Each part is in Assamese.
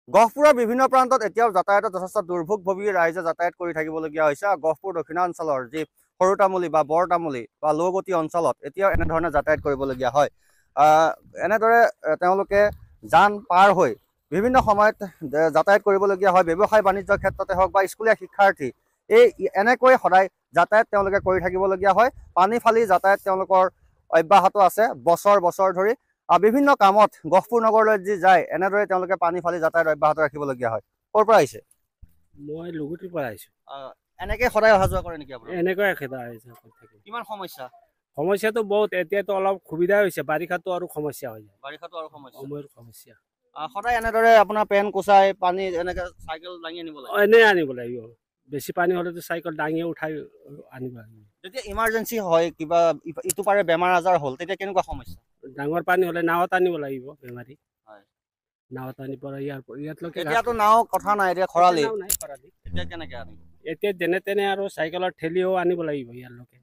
গহপুৰৰ বিভিন্ন প্ৰান্তত এতিয়াও যাতায়াতৰ যথেষ্ট দুৰ্ভোগ ভোগী ৰাইজে যাতায়াত কৰি থাকিবলগীয়া হৈছে। গহপুৰ দক্ষিণাঞ্চলৰ যি সৰু তামুলী বা বৰ তামুলী বা লৌগতি অঞ্চলত এতিয়াও এনেধৰণে যাতায়াত কৰিবলগীয়া হয়। এনেদৰে তেওঁলোকে যান পাৰ হৈ বিভিন্ন সময়ত যাতায়াত কৰিবলগীয়া হয়। ব্যৱসায় বাণিজ্যৰ ক্ষেত্ৰতে হওক বা স্কুলীয়া শিক্ষাৰ্থী এনেকৈ সদায় যাতায়াত তেওঁলোকে কৰি থাকিবলগীয়া হয়। পানী ফালি যাতায়াত তেওঁলোকৰ অব্যাহত আছে বছৰ বছৰ ধৰি। বিভিন্ন কামত গহপুৰ নগৰলৈ যি যায় এনেদৰে তেওঁলোকে পানী ফালি যাতায়াত অব্যাহত ৰাখিবলগীয়া হয়। ক'ৰ পৰা আহিছে? মই লুগুটিৰ পৰা আহিছো। এনেকৈ সদায় অহা যোৱা কৰে নেকি আপুনি? এনেকৈ সদায় কিমান সমস্যা? সমস্যাটো বহুত। এতিয়াতো অলপ সুবিধা হৈছে, বাৰিষাতো আৰু সমস্যা হৈ যায়। বাৰিষাতো আৰু সমস্যা। সমস্যা সদায় এনেদৰে আপোনাৰ পেন কোচাই পানী এনেকে চাইকেল দাঙি আনিব লাগে? এনেই আনিব লাগিব। বেছি পানী হ'লেতো চাইকেল দাঙি উঠাই আনিব লাগিব। যেতিয়া ইমাৰ্জেঞ্চি হয়, কিবা ইটো পাৰে বেমাৰ আজাৰ হ'ল, তেতিয়া কেনেকুৱা সমস্যা? ডাঙৰ পানী হ'লে নাৱত আনিব লাগিব বেমাৰী। নাৱত আনি পৰা ইয়াতলৈকে। এতিয়াতো নাও কথা নাই, এতিয়া খৰালি। এতিয়া কেনেকে আনিব? এতিয়া যেনে তেনে আৰু চাইকেলত ঠেলিও আনিব লাগিব ইয়ালৈকে,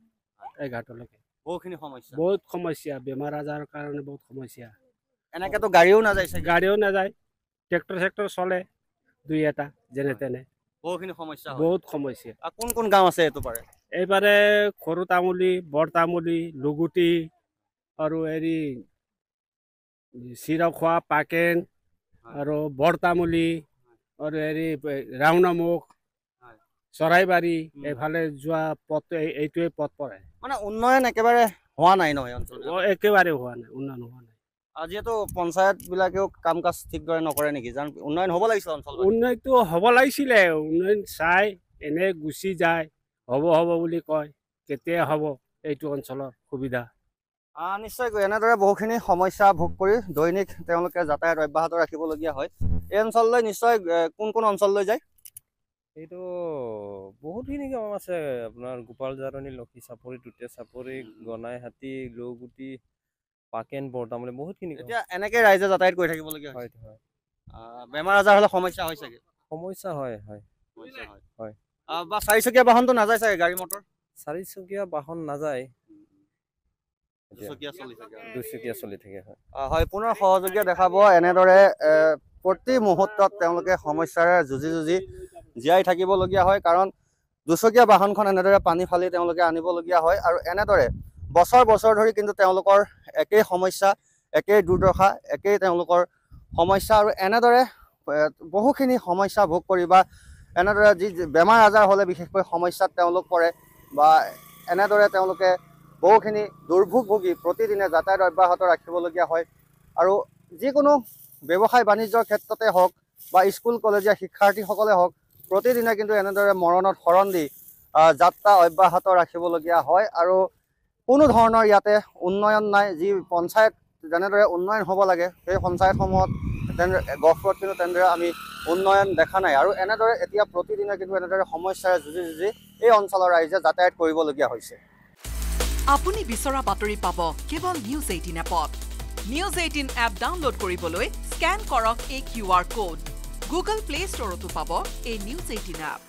এই ঘাটলৈকে। বহুখিনি সমস্যা। বহুত সমস্যা, বেমাৰ আজাৰৰ কাৰণে বহুত সমস্যা। এনেকেতো গাড়ীও নাযায় চাগে? গাড়ীও নাযায়, ট্ৰেক্টৰ চেক্টৰ চলে দুই এটা যেনে তেনে। বহুখিনি সমস্যা, বহুত সমস্যা। কোন কোন গাঁও আছে এইটো পাৰে? এইবাৰে সৰু তামুলী, বৰ তামুলী, লুগুটি আৰু হেৰি চিৰাখোৱা, পাকেন আৰু বৰ তামুলী আৰু হেৰি ৰাওনামুখ, চৰাইবাৰী এইফালে যোৱা পথ এইটোৱে পথ পৰে। মানে উন্নয়ন একেবাৰে হোৱা নাই নহয় অঞ্চলত? একেবাৰে হোৱা নাই, উন্নয়ন হোৱা নাই। যিহেতু পঞ্চায়ত বিলাকেও কাম কাজ ঠিকদৰে নকৰে নেকি? উন্নয়ন হ'ব লাগিছিল অঞ্চল। উন্নয়নটো হ'ব লাগিছিলে। উন্নয়ন চাই এনে গুচি যায়, হ'ব হ'ব বুলি কয়, কেতিয়া হ'ব এইটো অঞ্চলৰ সুবিধা? নিশ্চয়কৈ এনেদৰে বহুখিনি সমস্যা ভোগ কৰি দৈনিক তেওঁলোকে যাতায়াত অব্যাহত ৰাখিবলগীয়া হয়। এই অঞ্চললৈ নিশ্চয় কোন কোন অঞ্চললৈ যায়? এইটো বহুতখিনি গাঁও আছে আপোনাৰ গোপাল জাৰণী, লক্ষী চাপৰি, টুটে চাপৰি, গনাইহাটী, লৌগুটি, পাকেন, বৰতামুলী, বহুতখিনি। এতিয়া এনেকে ৰাইজে যাতায়াত কৰি থাকিবলগীয়া হয়। বেমাৰ আজাৰ হ'লে সমস্যা হয় চাগে? সমস্যা হয়। বা চাৰিচকীয়া বাহনটো নাযায় চাগে, গাড়ী মটৰ? চাৰিচকীয়া বাহন নাযায়, দুচকীয়া চলি থাকে। হয়, পুনৰ সহযোগীয়ে দেখাব এনেদৰে প্ৰতি মুহূৰ্তত তেওঁলোকে সমস্যাৰে যুঁজি জীয়াই থাকিবলগীয়া হয়। কাৰণ দুচকীয়া বাহনখন এনেদৰে পানী ফালি তেওঁলোকে আনিবলগীয়া হয়। আৰু এনেদৰে বছৰ বছৰ ধৰি কিন্তু তেওঁলোকৰ একেই সমস্যা, একেই দুৰ্দশা, একেই তেওঁলোকৰ সমস্যা। আৰু এনেদৰে বহুখিনি সমস্যা ভোগ কৰি বা এনেদৰে যি বেমাৰ আজাৰ হ'লে বিশেষকৈ সমস্যাত তেওঁলোক পৰে বা এনেদৰে তেওঁলোকে বহুখিনি দুৰ্ভোগ ভোগী প্ৰতিদিনে যাতায়াত অব্যাহত ৰাখিবলগীয়া হয়। আৰু যিকোনো ব্যৱসায় বাণিজ্যৰ ক্ষেত্ৰতে হওক বা স্কুল কলেজীয়া শিক্ষাৰ্থীসকলে হওক, প্ৰতিদিনে কিন্তু এনেদৰে মৰণত শৰণ দি যাত্ৰা অব্যাহত ৰাখিবলগীয়া হয়। আৰু কোনো ধৰণৰ ইয়াতে উন্নয়ন নাই। যি পঞ্চায়ত যেনেদৰে উন্নয়ন হ'ব লাগে, সেই পঞ্চায়তসমূহত গহপুৰত কিন্তু তেনেদৰে আমি উন্নয়ন দেখা নাই। আৰু এনেদৰে এতিয়া প্ৰতিদিনে কিন্তু এনেদৰে সমস্যাৰে যুঁজি এই অঞ্চলৰ ৰাইজে যাতায়াত কৰিবলগীয়া হৈছে। আপুনি বিচৰা বাতৰি পাব কেৱল নিউজ 18 এপত। নিউজ 18 এপ ডাউনলোড কৰিবলৈ স্কেন কৰক এই QR কোড। গুগল প্লে ষ্টৰতো পাব এই নিউজ 18 এপ।